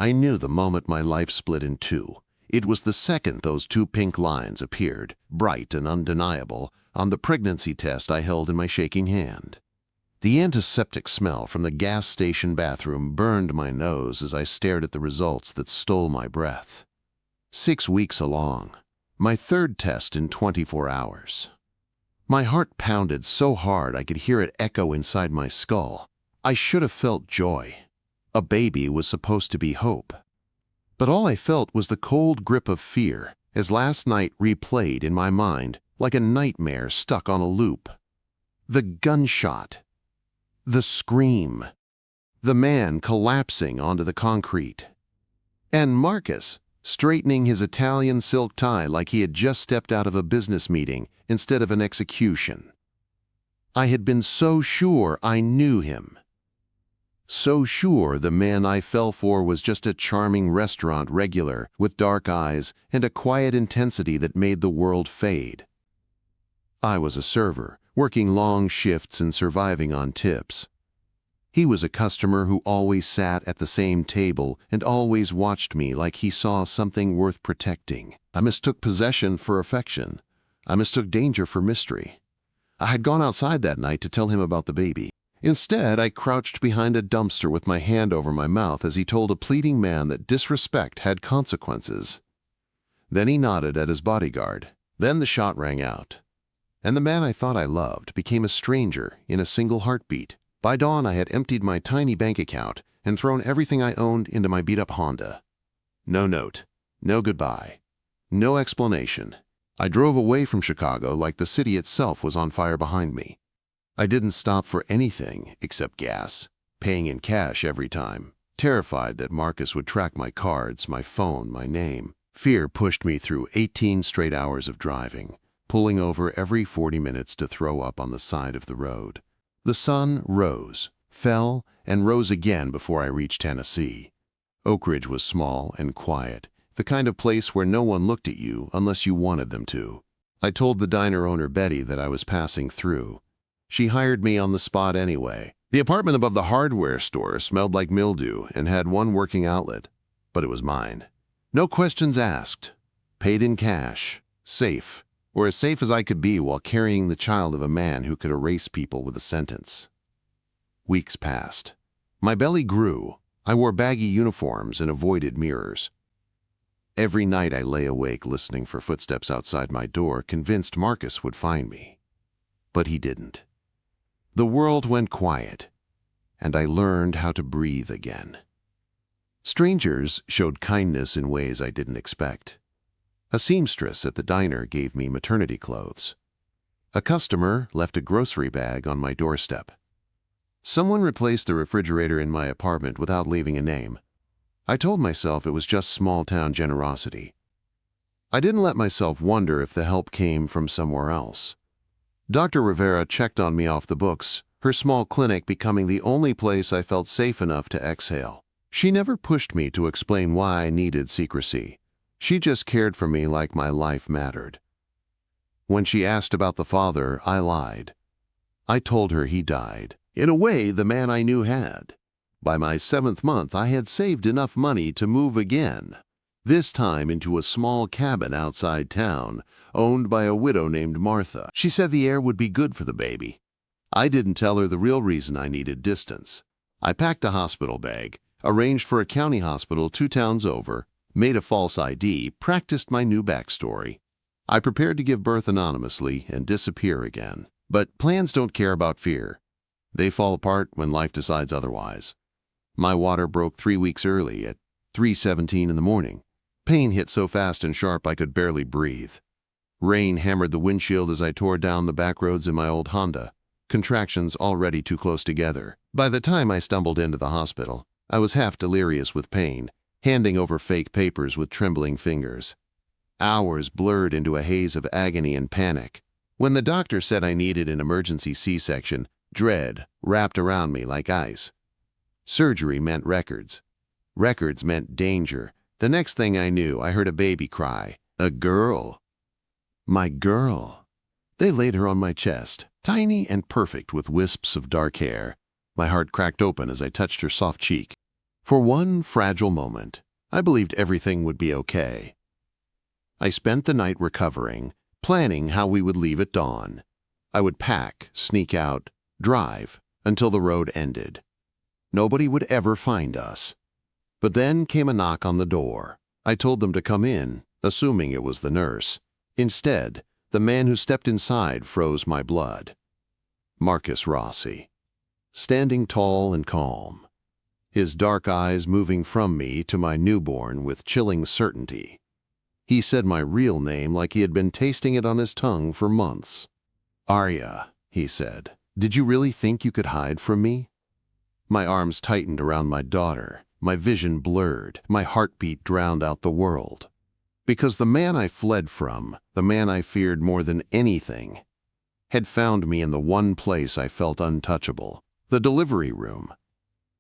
I knew the moment my life split in two. It was the second those two pink lines appeared, bright and undeniable, on the pregnancy test I held in my shaking hand. The antiseptic smell from the gas station bathroom burned my nose as I stared at the results that stole my breath. 6 weeks along. My third test in 24 hours. My heart pounded so hard I could hear it echo inside my skull. I should have felt joy. A baby was supposed to be hope. But all I felt was the cold grip of fear, as last night replayed in my mind like a nightmare stuck on a loop. The gunshot. The scream. The man collapsing onto the concrete. And Marcus, straightening his Italian silk tie like he had just stepped out of a business meeting instead of an execution. I had been so sure I knew him. So sure the man I fell for was just a charming restaurant regular with dark eyes and a quiet intensity that made the world fade. I was a server, working long shifts and surviving on tips. He was a customer who always sat at the same table and always watched me like he saw something worth protecting. I mistook possession for affection. I mistook danger for mystery. I had gone outside that night to tell him about the baby. Instead, I crouched behind a dumpster with my hand over my mouth as he told a pleading man that disrespect had consequences. Then he nodded at his bodyguard. Then the shot rang out. And the man I thought I loved became a stranger in a single heartbeat. By dawn, I had emptied my tiny bank account and thrown everything I owned into my beat-up Honda. No note, no goodbye, no explanation. I drove away from Chicago like the city itself was on fire behind me. I didn't stop for anything except gas, paying in cash every time, terrified that Marcus would track my cards, my phone, my name. Fear pushed me through 18 straight hours of driving, pulling over every 40 minutes to throw up on the side of the road. The sun rose, fell, and rose again before I reached Tennessee. Oak Ridge was small and quiet, the kind of place where no one looked at you unless you wanted them to. I told the diner owner Betty that I was passing through. She hired me on the spot anyway. The apartment above the hardware store smelled like mildew and had one working outlet, but it was mine. No questions asked. Paid in cash. Safe. Or as safe as I could be while carrying the child of a man who could erase people with a sentence. Weeks passed. My belly grew. I wore baggy uniforms and avoided mirrors. Every night I lay awake listening for footsteps outside my door, convinced Marcus would find me. But he didn't. The world went quiet, and I learned how to breathe again. Strangers showed kindness in ways I didn't expect. A seamstress at the diner gave me maternity clothes. A customer left a grocery bag on my doorstep. Someone replaced the refrigerator in my apartment without leaving a name. I told myself it was just small-town generosity. I didn't let myself wonder if the help came from somewhere else. Dr. Rivera checked on me off the books, her small clinic becoming the only place I felt safe enough to exhale. She never pushed me to explain why I needed secrecy. She just cared for me like my life mattered. When she asked about the father, I lied. I told her he died. In a way, the man I knew had. By my 7th month, I had saved enough money to move again. This time into a small cabin outside town, owned by a widow named Martha. She said the air would be good for the baby. I didn't tell her the real reason I needed distance. I packed a hospital bag, arranged for a county hospital 2 towns over, made a false ID, practiced my new backstory. I prepared to give birth anonymously and disappear again. But plans don't care about fear. They fall apart when life decides otherwise. My water broke 3 weeks early at 3:17 in the morning. Pain hit so fast and sharp I could barely breathe. Rain hammered the windshield as I tore down the back roads in my old Honda, contractions already too close together. By the time I stumbled into the hospital, I was half delirious with pain, handing over fake papers with trembling fingers. Hours blurred into a haze of agony and panic. When the doctor said I needed an emergency C-section, dread wrapped around me like ice. Surgery meant records. Records meant danger. The next thing I knew, I heard a baby cry. A girl. My girl. They laid her on my chest, tiny and perfect with wisps of dark hair. My heart cracked open as I touched her soft cheek. For one fragile moment, I believed everything would be okay. I spent the night recovering, planning how we would leave at dawn. I would pack, sneak out, drive, until the road ended. Nobody would ever find us. But then came a knock on the door. I told them to come in, assuming it was the nurse. Instead, the man who stepped inside froze my blood. Marcus Rossi, standing tall and calm, his dark eyes moving from me to my newborn with chilling certainty. He said my real name like he had been tasting it on his tongue for months. "Arya," he said, "did you really think you could hide from me?" My arms tightened around my daughter, my vision blurred, my heartbeat drowned out the world. Because the man I fled from, the man I feared more than anything, had found me in the one place I felt untouchable, the delivery room.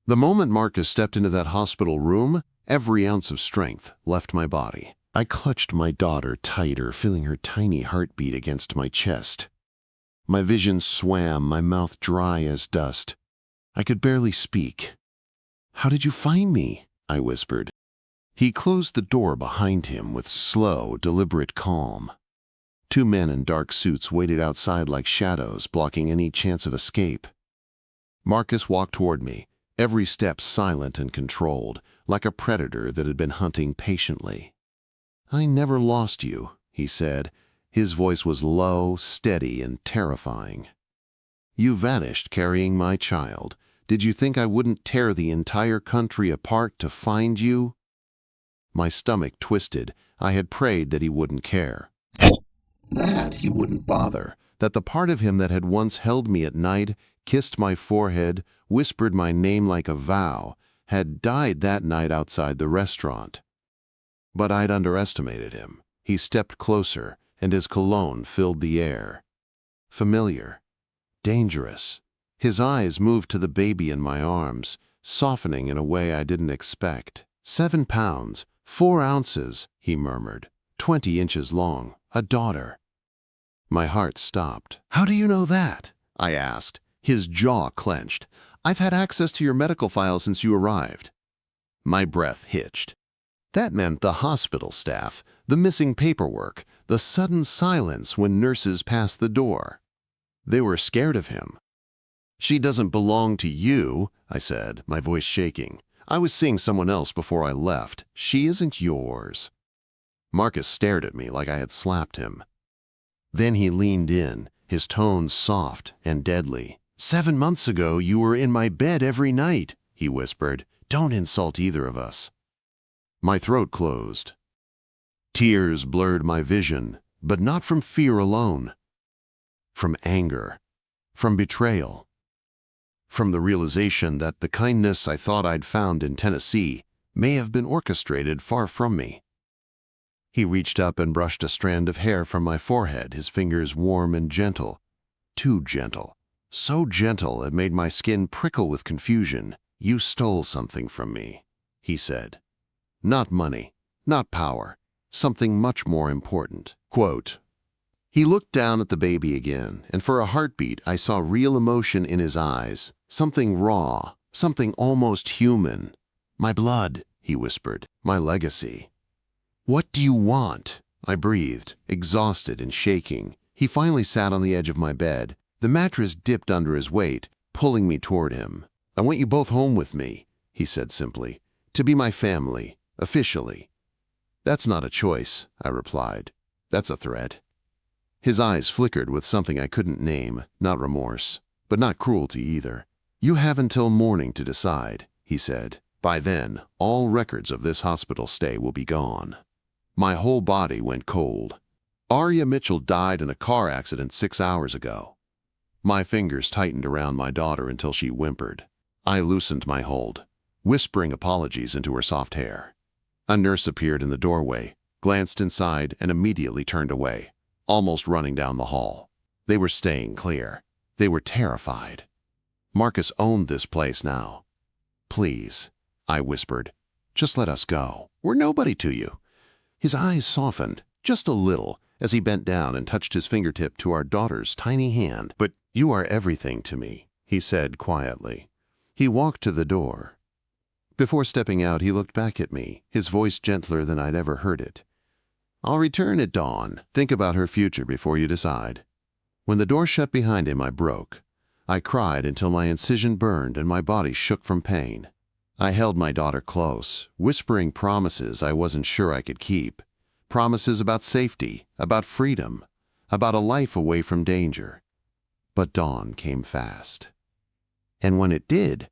The moment Marcus stepped into that hospital room, every ounce of strength left my body. I clutched my daughter tighter, feeling her tiny heartbeat against my chest. My vision swam, my mouth dry as dust. I could barely speak. "How did you find me?" I whispered. He closed the door behind him with slow, deliberate calm. Two men in dark suits waited outside like shadows, blocking any chance of escape. Marcus walked toward me, every step silent and controlled, like a predator that had been hunting patiently. "I never lost you," he said. His voice was low, steady, and terrifying. "You vanished carrying my child. Did you think I wouldn't tear the entire country apart to find you?" My stomach twisted. I had prayed that he wouldn't care. That he wouldn't bother. That the part of him that had once held me at night, kissed my forehead, whispered my name like a vow, had died that night outside the restaurant. But I'd underestimated him. He stepped closer, and his cologne filled the air. Familiar. Dangerous. His eyes moved to the baby in my arms, softening in a way I didn't expect. 7 pounds, 4 ounces, he murmured. 20 inches long. A daughter. My heart stopped. "How do you know that?" I asked. His jaw clenched. "I've had access to your medical files since you arrived." My breath hitched. That meant the hospital staff, the missing paperwork, the sudden silence when nurses passed the door. They were scared of him. "She doesn't belong to you," I said, my voice shaking. "I was seeing someone else before I left. She isn't yours." Marcus stared at me like I had slapped him. Then he leaned in, his tones soft and deadly. "7 months ago, you were in my bed every night," he whispered. "Don't insult either of us." My throat closed. Tears blurred my vision, but not from fear alone. From anger. From betrayal. From the realization that the kindness I thought I'd found in Tennessee may have been orchestrated far from me. He reached up and brushed a strand of hair from my forehead, his fingers warm and gentle. Too gentle. So gentle it made my skin prickle with confusion. "You stole something from me," he said. "Not money, not power, something much more important." Quote. He looked down at the baby again, and for a heartbeat I saw real emotion in his eyes, something raw, something almost human. "My blood," he whispered, "my legacy." "What do you want?" I breathed, exhausted and shaking. He finally sat on the edge of my bed. The mattress dipped under his weight, pulling me toward him. "I want you both home with me," he said simply. "To be my family, officially." "That's not a choice," I replied. "That's a threat." His eyes flickered with something I couldn't name, not remorse, but not cruelty either. "You have until morning to decide," he said. "By then, all records of this hospital stay will be gone." My whole body went cold. Arya Mitchell died in a car accident 6 hours ago. My fingers tightened around my daughter until she whimpered. I loosened my hold, whispering apologies into her soft hair. A nurse appeared in the doorway, glanced inside, and immediately turned away, almost running down the hall. They were staying clear. They were terrified. Marcus owned this place now. "Please," I whispered, "just let us go. We're nobody to you." His eyes softened, just a little, as he bent down and touched his fingertip to our daughter's tiny hand. "But you are everything to me," he said quietly. He walked to the door. Before stepping out, he looked back at me, his voice gentler than I'd ever heard it. "I'll return at dawn. Think about her future before you decide." When the door shut behind him, I broke. I cried until my incision burned and my body shook from pain. I held my daughter close, whispering promises I wasn't sure I could keep. Promises about safety, about freedom, about a life away from danger. But dawn came fast. And when it did,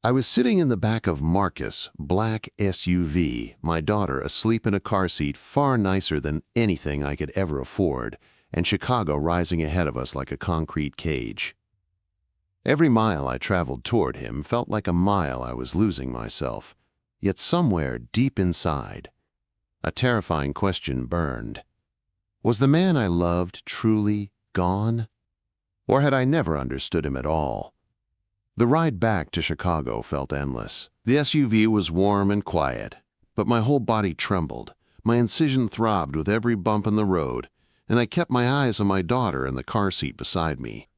I was sitting in the back of Marcus' black SUV, my daughter asleep in a car seat far nicer than anything I could ever afford, and Chicago rising ahead of us like a concrete cage. Every mile I traveled toward him felt like a mile I was losing myself, yet somewhere deep inside, a terrifying question burned. Was the man I loved truly gone? Or had I never understood him at all? The ride back to Chicago felt endless. The SUV was warm and quiet, but my whole body trembled. My incision throbbed with every bump in the road, and I kept my eyes on my daughter in the car seat beside me.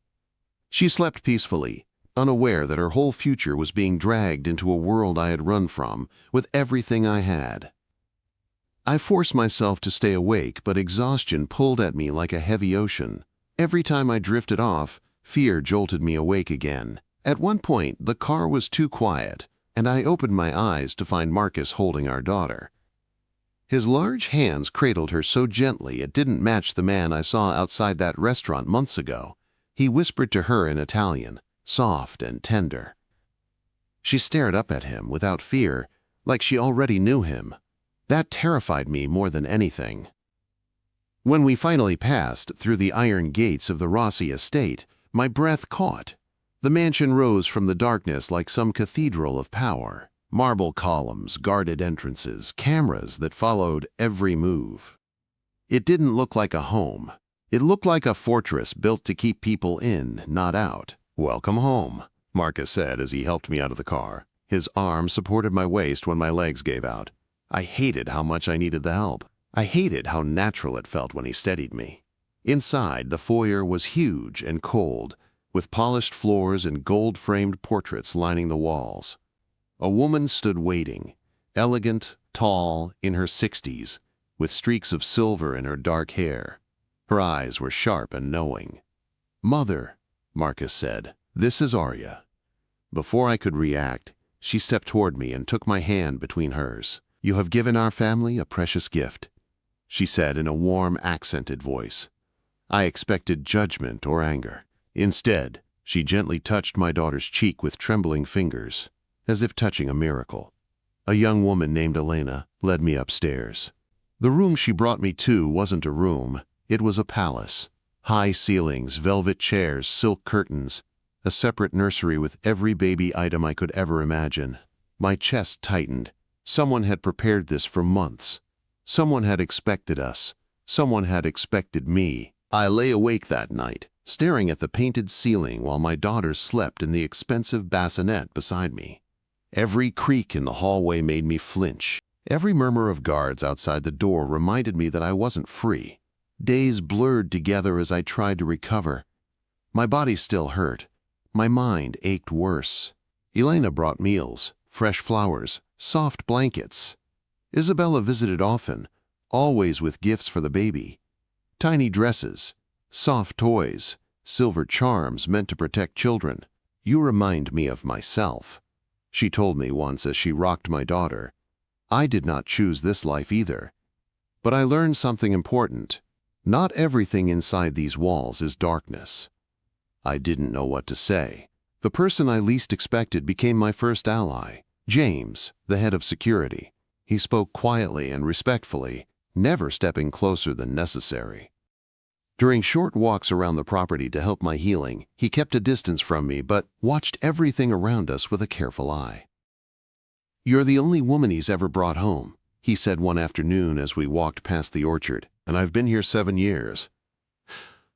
She slept peacefully, unaware that her whole future was being dragged into a world I had run from with everything I had. I forced myself to stay awake, but exhaustion pulled at me like a heavy ocean. Every time I drifted off, fear jolted me awake again. At one point, the car was too quiet, and I opened my eyes to find Marcus holding our daughter. His large hands cradled her so gently it didn't match the man I saw outside that restaurant months ago. He whispered to her in Italian, soft and tender. She stared up at him without fear, like she already knew him. That terrified me more than anything. When we finally passed through the iron gates of the Rossi estate, my breath caught. The mansion rose from the darkness like some cathedral of power. Marble columns, guarded entrances, cameras that followed every move. It didn't look like a home. It looked like a fortress built to keep people in, not out. "Welcome home," Marcus said as he helped me out of the car. His arm supported my waist when my legs gave out. I hated how much I needed the help. I hated how natural it felt when he steadied me. Inside, the foyer was huge and cold, with polished floors and gold-framed portraits lining the walls. A woman stood waiting, elegant, tall, in her 60s, with streaks of silver in her dark hair. Her eyes were sharp and knowing. "Mother," Marcus said, "this is Arya." Before I could react, she stepped toward me and took my hand between hers. "You have given our family a precious gift," she said in a warm, accented voice. I expected judgment or anger. Instead, she gently touched my daughter's cheek with trembling fingers, as if touching a miracle. A young woman named Elena led me upstairs. The room she brought me to wasn't a room, it was a palace. High ceilings, velvet chairs, silk curtains, a separate nursery with every baby item I could ever imagine. My chest tightened. Someone had prepared this for months. Someone had expected us. Someone had expected me. I lay awake that night, staring at the painted ceiling while my daughter slept in the expensive bassinet beside me. Every creak in the hallway made me flinch. Every murmur of guards outside the door reminded me that I wasn't free. Days blurred together as I tried to recover. My body still hurt. My mind ached worse. Elena brought meals, fresh flowers, soft blankets. Isabella visited often, always with gifts for the baby. Tiny dresses, soft toys, silver charms meant to protect children. "You remind me of myself," she told me once as she rocked my daughter. I did not choose this life either. But I learned something important. Not everything inside these walls is darkness. I didn't know what to say. The person I least expected became my first ally, James, the head of security. He spoke quietly and respectfully, never stepping closer than necessary. During short walks around the property to help my healing, he kept a distance from me but watched everything around us with a careful eye. "You're the only woman he's ever brought home," he said one afternoon as we walked past the orchard, "and I've been here 7 years."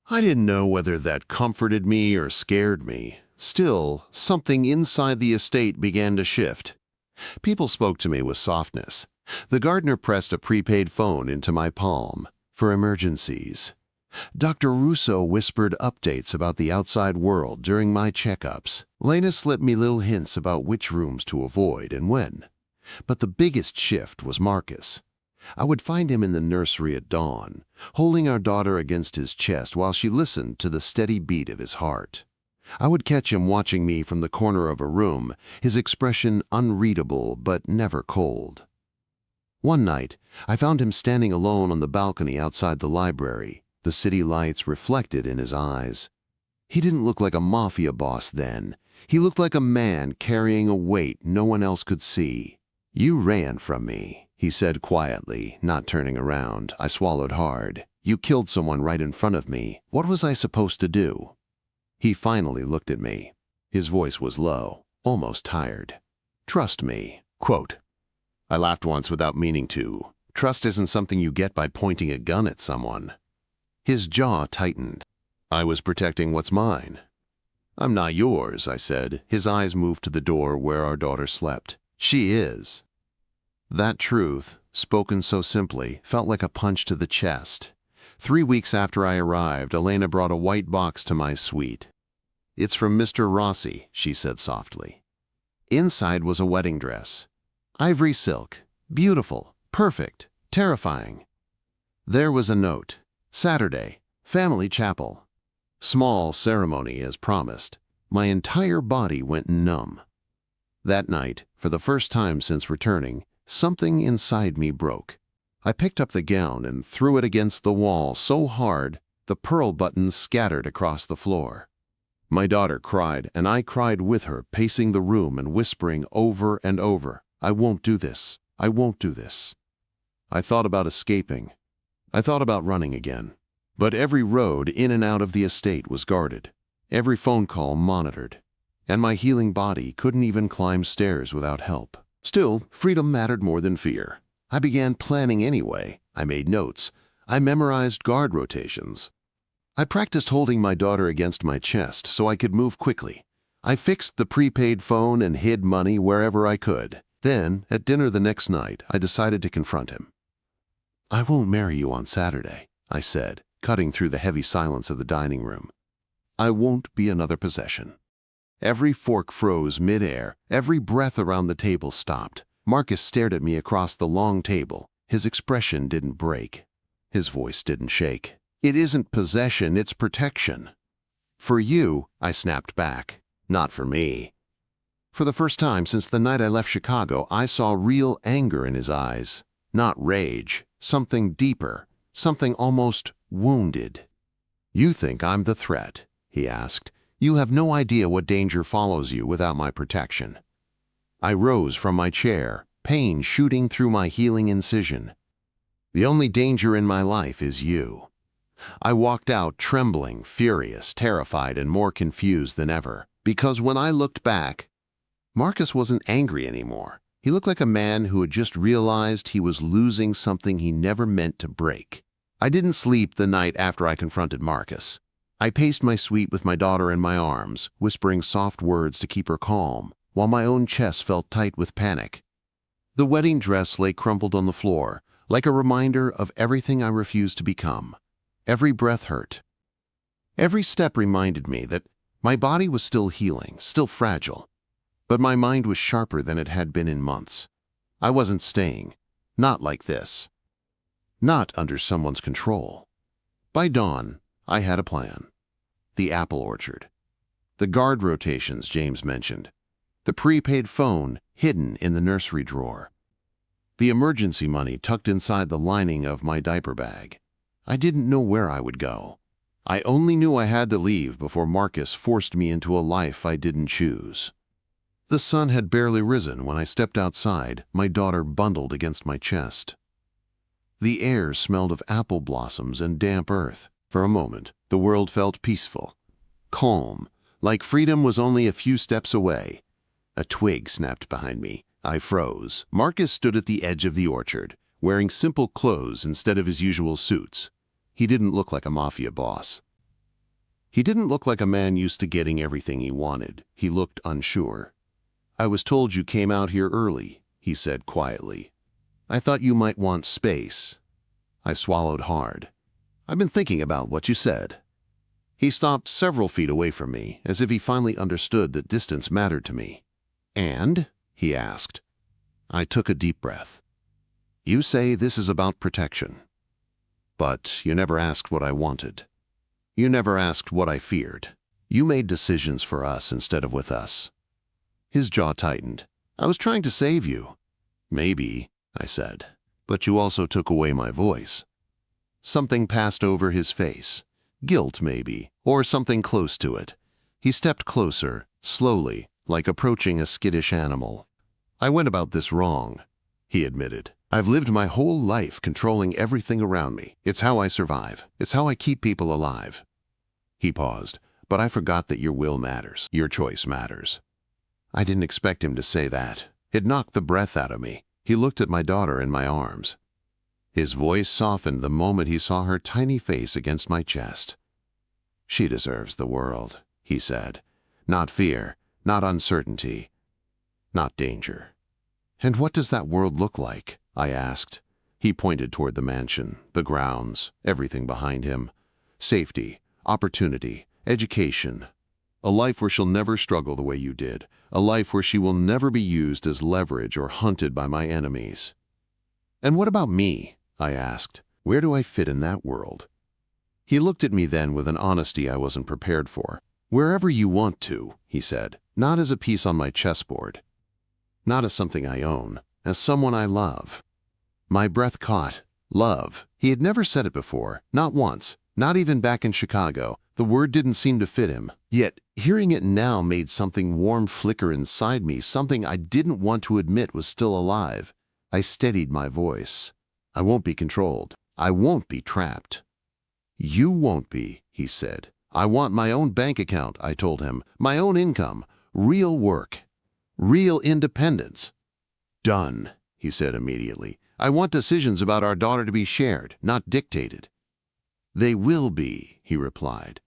I didn't know whether that comforted me or scared me. Still, something inside the estate began to shift. People spoke to me with softness. The gardener pressed a prepaid phone into my palm for emergencies. Dr. Russo whispered updates about the outside world during my checkups. Lena slipped me little hints about which rooms to avoid and when. But the biggest shift was Marcus. I would find him in the nursery at dawn, holding our daughter against his chest while she listened to the steady beat of his heart. I would catch him watching me from the corner of a room, his expression unreadable but never cold. One night, I found him standing alone on the balcony outside the library, the city lights reflected in his eyes. He didn't look like a mafia boss then. He looked like a man carrying a weight no one else could see. "You ran from me," he said quietly, not turning around. I swallowed hard. "You killed someone right in front of me. What was I supposed to do?" He finally looked at me. His voice was low, almost tired. "Trust me." Quote. I laughed once without meaning to. Trust isn't something you get by pointing a gun at someone. His jaw tightened. "I was protecting what's mine." "I'm not yours," I said. His eyes moved to the door where our daughter slept. "She is." That truth, spoken so simply, felt like a punch to the chest. 3 weeks after I arrived, Elena brought a white box to my suite. "It's from Mr. Rossi," she said softly. Inside was a wedding dress. Ivory silk. Beautiful. Perfect. Terrifying. There was a note. "Saturday. Family chapel." Small ceremony as promised. My entire body went numb. That night, for the first time since returning, something inside me broke. I picked up the gown and threw it against the wall so hard the pearl buttons scattered across the floor. My daughter cried, and I cried with her, pacing the room and whispering over and over, "I won't do this. I won't do this." I thought about escaping. I thought about running again. But every road in and out of the estate was guarded, every phone call monitored, and my healing body couldn't even climb stairs without help. Still, freedom mattered more than fear. I began planning anyway. I made notes. I memorized guard rotations. I practiced holding my daughter against my chest so I could move quickly. I fixed the prepaid phone and hid money wherever I could. Then, at dinner the next night, I decided to confront him. "I won't marry you on Saturday," I said, cutting through the heavy silence of the dining room. "I won't be another possession." Every fork froze mid-air. Every breath around the table stopped. Marcus stared at me across the long table. His expression didn't break. His voice didn't shake. "It isn't possession, it's protection." "For you," I snapped back. "Not for me." For the first time since the night I left Chicago, I saw real anger in his eyes. Not rage. Something deeper. Something almost wounded. "You think I'm the threat?" he asked. "You have no idea what danger follows you without my protection." I rose from my chair, pain shooting through my healing incision. "The only danger in my life is you." I walked out trembling, furious, terrified, and more confused than ever. Because when I looked back, Marcus wasn't angry anymore. He looked like a man who had just realized he was losing something he never meant to break. I didn't sleep the night after I confronted Marcus. I paced my suite with my daughter in my arms, whispering soft words to keep her calm, while my own chest felt tight with panic. The wedding dress lay crumpled on the floor, like a reminder of everything I refused to become. Every breath hurt. Every step reminded me that my body was still healing, still fragile, but my mind was sharper than it had been in months. I wasn't staying. Not like this. Not under someone's control. By dawn, I had a plan. The apple orchard. The guard rotations James mentioned. The prepaid phone hidden in the nursery drawer. The emergency money tucked inside the lining of my diaper bag. I didn't know where I would go. I only knew I had to leave before Marcus forced me into a life I didn't choose. The sun had barely risen when I stepped outside, my daughter bundled against my chest. The air smelled of apple blossoms and damp earth. For a moment, the world felt peaceful, calm, like freedom was only a few steps away. A twig snapped behind me. I froze. Marcus stood at the edge of the orchard, wearing simple clothes instead of his usual suits. He didn't look like a mafia boss. He didn't look like a man used to getting everything he wanted. He looked unsure. "I was told you came out here early," he said quietly. "I thought you might want space." I swallowed hard. I've been thinking about what you said." He stopped several feet away from me, as if he finally understood that distance mattered to me. "And?" he asked. I took a deep breath. "You say this is about protection. But you never asked what I wanted. You never asked what I feared. You made decisions for us instead of with us." His jaw tightened. "I was trying to save you." "Maybe," I said, "but you also took away my voice." Something passed over his face. Guilt, maybe, or something close to it. He stepped closer, slowly, like approaching a skittish animal. "I went about this wrong," he admitted. "I've lived my whole life controlling everything around me. It's how I survive. It's how I keep people alive." He paused. "But I forgot that your will matters. Your choice matters." I didn't expect him to say that. It knocked the breath out of me. He looked at my daughter in my arms. His voice softened the moment he saw her tiny face against my chest. "She deserves the world," he said. "Not fear, not uncertainty, not danger." "And what does that world look like?" I asked. He pointed toward the mansion, the grounds, everything behind him. "Safety, opportunity, education. A life where she'll never struggle the way you did. A life where she will never be used as leverage or hunted by my enemies." "And what about me?" I asked. "Where do I fit in that world?" He looked at me then with an honesty I wasn't prepared for. "Wherever you want to," he said, "not as a piece on my chessboard. Not as something I own, as someone I love." My breath caught. Love. He had never said it before, not once, not even back in Chicago. The word didn't seem to fit him. Yet, hearing it now made something warm flicker inside me, something I didn't want to admit was still alive. I steadied my voice. "I won't be controlled. I won't be trapped." "You won't be," he said. "I want my own bank account," I told him. "My own income. Real work. Real independence." "Done," he said immediately. "I want decisions about our daughter to be shared, not dictated." "They will be," he replied.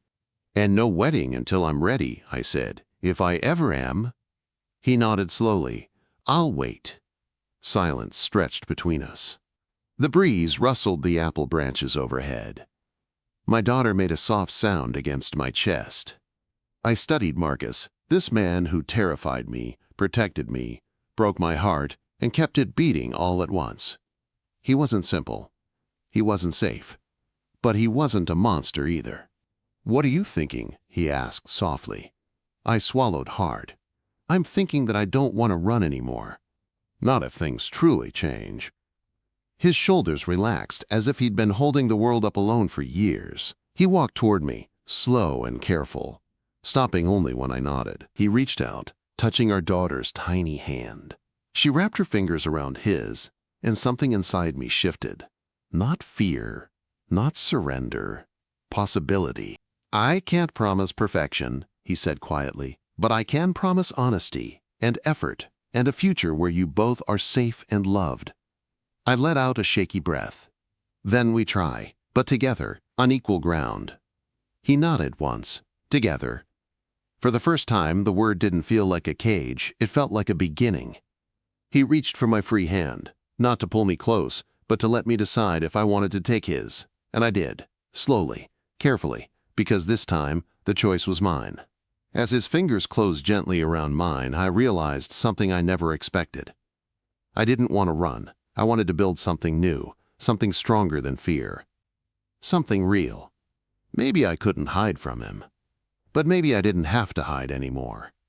"And no wedding until I'm ready," I said. "If I ever am." He nodded slowly. "I'll wait." Silence stretched between us. The breeze rustled the apple branches overhead. My daughter made a soft sound against my chest. I studied Marcus, this man who terrified me, protected me, broke my heart, and kept it beating all at once. He wasn't simple. He wasn't safe. But he wasn't a monster either. "What are you thinking?" he asked softly. I swallowed hard. "I'm thinking that I don't want to run anymore." "Not if things truly change." His shoulders relaxed, as if he'd been holding the world up alone for years. He walked toward me, slow and careful, stopping only when I nodded. He reached out, touching our daughter's tiny hand. She wrapped her fingers around his, and something inside me shifted. Not fear, not surrender, possibility. "I can't promise perfection," he said quietly, "but I can promise honesty and effort and a future where you both are safe and loved." I let out a shaky breath. "Then we try, but together, on equal ground." He nodded once. Together. For the first time, the word didn't feel like a cage, it felt like a beginning. He reached for my free hand, not to pull me close, but to let me decide if I wanted to take his. And I did, slowly, carefully, because this time, the choice was mine. As his fingers closed gently around mine, I realized something I never expected. I didn't want to run. I wanted to build something new, something stronger than fear. Something real. Maybe I couldn't hide from him. But maybe I didn't have to hide anymore.